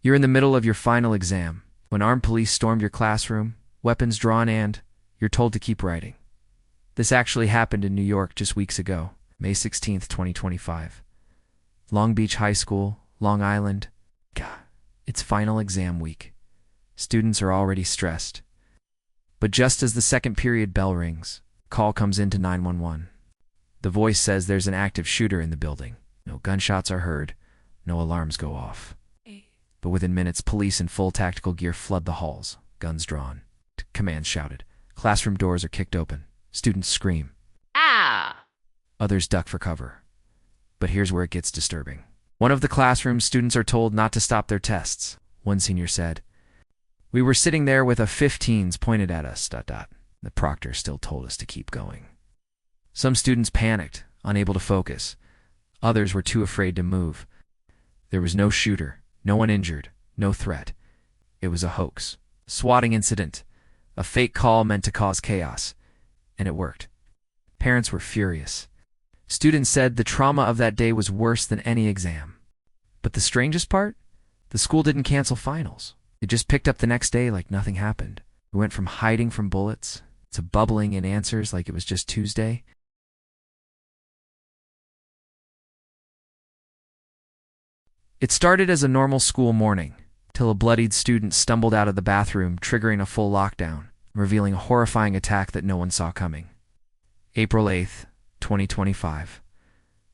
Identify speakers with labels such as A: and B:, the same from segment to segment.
A: You're in the middle of your final exam, when armed police stormed your classroom, weapons drawn, and you're told to keep writing. This actually happened in New York just weeks ago, May 16th, 2025. Long Beach High School, Long Island. God, it's final exam week. Students are already stressed. But just as the second period bell rings, call comes into 911. The voice says there's an active shooter in the building. No gunshots are heard, no alarms go off. But within minutes, police in full tactical gear flood the halls, guns drawn. Commands shouted. Classroom doors are kicked open. Students scream.
B: Ah!
A: Others duck for cover. But here's where it gets disturbing. One of the classrooms, students are told not to stop their tests. One senior said, "We were sitting there with a 15s pointed at us, ... The proctor still told us to keep going." Some students panicked, unable to focus. Others were too afraid to move. There was no shooter, no one injured, no threat. It was a hoax. Swatting incident. A fake call meant to cause chaos. And it worked. Parents were furious. Students said the trauma of that day was worse than any exam. But the strangest part? The school didn't cancel finals. It just picked up the next day like nothing happened. We went from hiding from bullets to bubbling in answers like it was just Tuesday. It started as a normal school morning, till a bloodied student stumbled out of the bathroom, triggering a full lockdown, revealing a horrifying attack that no one saw coming. April 8th, 2025.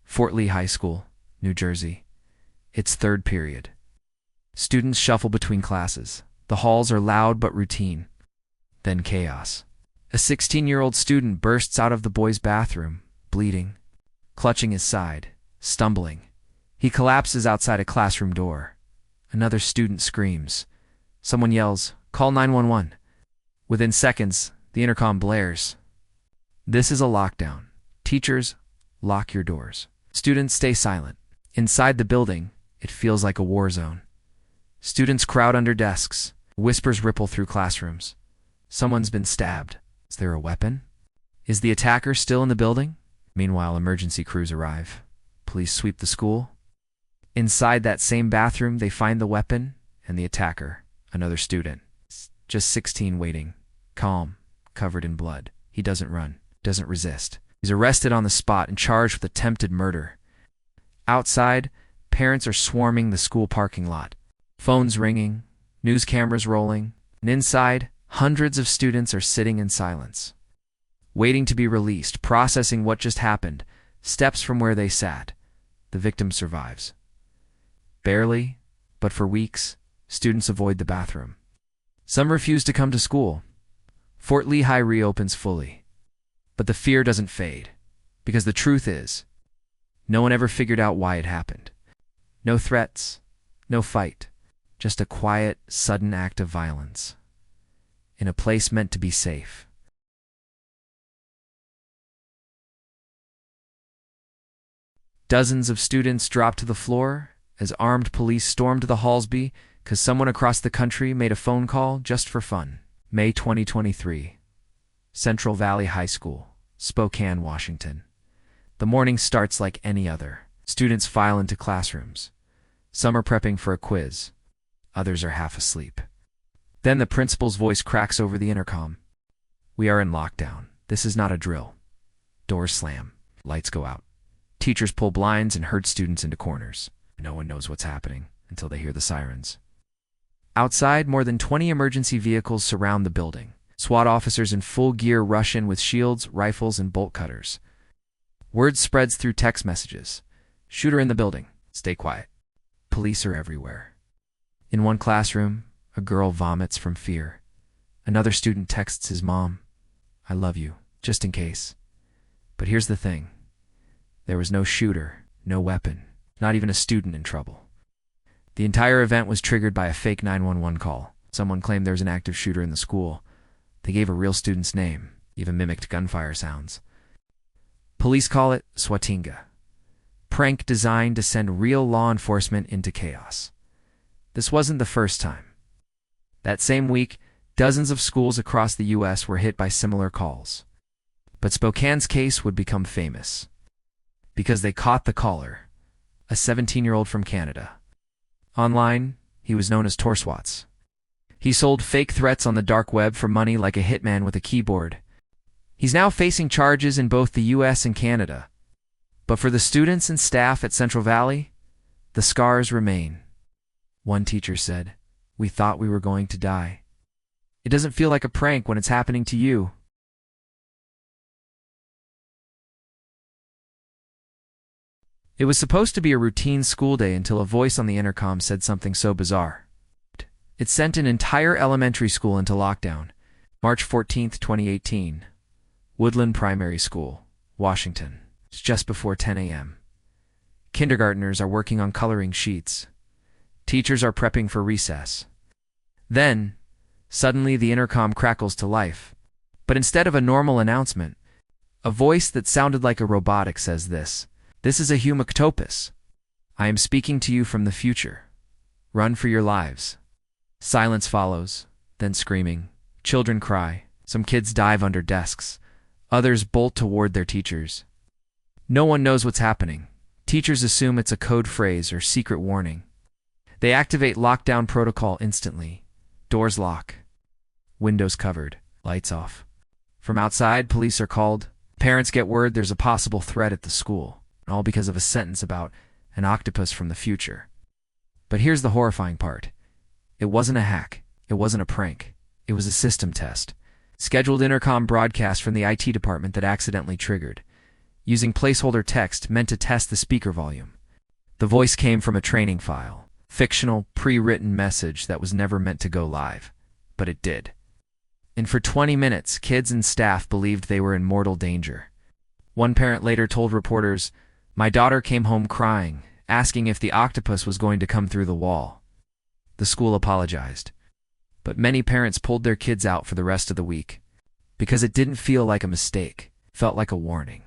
A: Fort Lee High School, New Jersey. It's third period. Students shuffle between classes. The halls are loud but routine. Then chaos. A 16-year-old student bursts out of the boys' bathroom, bleeding, clutching his side, stumbling. He collapses outside a classroom door. Another student screams. Someone yells, "Call 911." Within seconds, the intercom blares. This is a lockdown. Teachers, lock your doors. Students, stay silent. Inside the building, it feels like a war zone. Students crowd under desks. Whispers ripple through classrooms. Someone's been stabbed. Is there a weapon? Is the attacker still in the building? Meanwhile, emergency crews arrive. Police sweep the school. Inside that same bathroom, they find the weapon and the attacker, another student. Just 16, waiting, calm, covered in blood. He doesn't run, doesn't resist. He's arrested on the spot and charged with attempted murder. Outside, parents are swarming the school parking lot. Phones ringing, news cameras rolling, and inside, hundreds of students are sitting in silence, waiting to be released, processing what just happened, steps from where they sat. The victim survives. Barely, but for weeks, students avoid the bathroom. Some refuse to come to school. Fort Lee High reopens fully. But the fear doesn't fade, because the truth is, no one ever figured out why it happened. No threats, no fight, just a quiet, sudden act of violence. In a place meant to be safe. Dozens of students dropped to the floor as armed police stormed the halls because someone across the country made a phone call just for fun. May 2023. Central Valley High School, Spokane, Washington. The morning starts like any other. Students file into classrooms. Some are prepping for a quiz. Others are half asleep. Then the principal's voice cracks over the intercom. "We are in lockdown. This is not a drill." Doors slam. Lights go out. Teachers pull blinds and herd students into corners. No one knows what's happening until they hear the sirens. Outside, more than 20 emergency vehicles surround the building. SWAT officers in full gear rush in with shields, rifles, and bolt cutters. Word spreads through text messages. "Shooter in the building. Stay quiet." Police are everywhere. In one classroom, a girl vomits from fear. Another student texts his mom, "I love you, just in case." But here's the thing. There was no shooter, no weapon, not even a student in trouble. The entire event was triggered by a fake 911 call. Someone claimed there was an active shooter in the school. They gave a real student's name, even mimicked gunfire sounds. Police call it swatting, prank designed to send real law enforcement into chaos. This wasn't the first time. That same week, dozens of schools across the U.S. were hit by similar calls. But Spokane's case would become famous because they caught the caller, a 17-year-old from Canada. Online, He was known as Swatting. He sold fake threats on the dark web for money like a hitman with a keyboard. He's now facing charges in both the US and Canada. But for the students and staff at Central Valley, the scars remain. One teacher said, "We thought we were going to die." It doesn't feel like a prank when it's happening to you. It was supposed to be a routine school day until a voice on the intercom said something so bizarre. It sent an entire elementary school into lockdown. March 14, 2018. Woodland Primary School, Washington. It's just before 10 a.m. Kindergartners are working on coloring sheets. Teachers are prepping for recess. Then, suddenly the intercom crackles to life. But instead of a normal announcement, a voice that sounded like a robotic says this. "This is a humoctopus. I am speaking to you from the future. Run for your lives." Silence follows, then screaming. Children cry. Some kids dive under desks. Others bolt toward their teachers. No one knows what's happening. Teachers assume it's a code phrase or secret warning. They activate lockdown protocol instantly. Doors lock. Windows covered. Lights off. From outside, police are called. Parents get word there's a possible threat at the school, all because of a sentence about an octopus from the future. But here's the horrifying part. It wasn't a hack. It wasn't a prank. It was a system test. Scheduled intercom broadcast from the IT department that accidentally triggered, using placeholder text meant to test the speaker volume. The voice came from a training file, fictional, pre-written message that was never meant to go live, but it did. And for 20 minutes, kids and staff believed they were in mortal danger. One parent later told reporters, "My daughter came home crying, asking if the octopus was going to come through the wall." The school apologized. But many parents pulled their kids out for the rest of the week because it didn't feel like a mistake, it felt like a warning.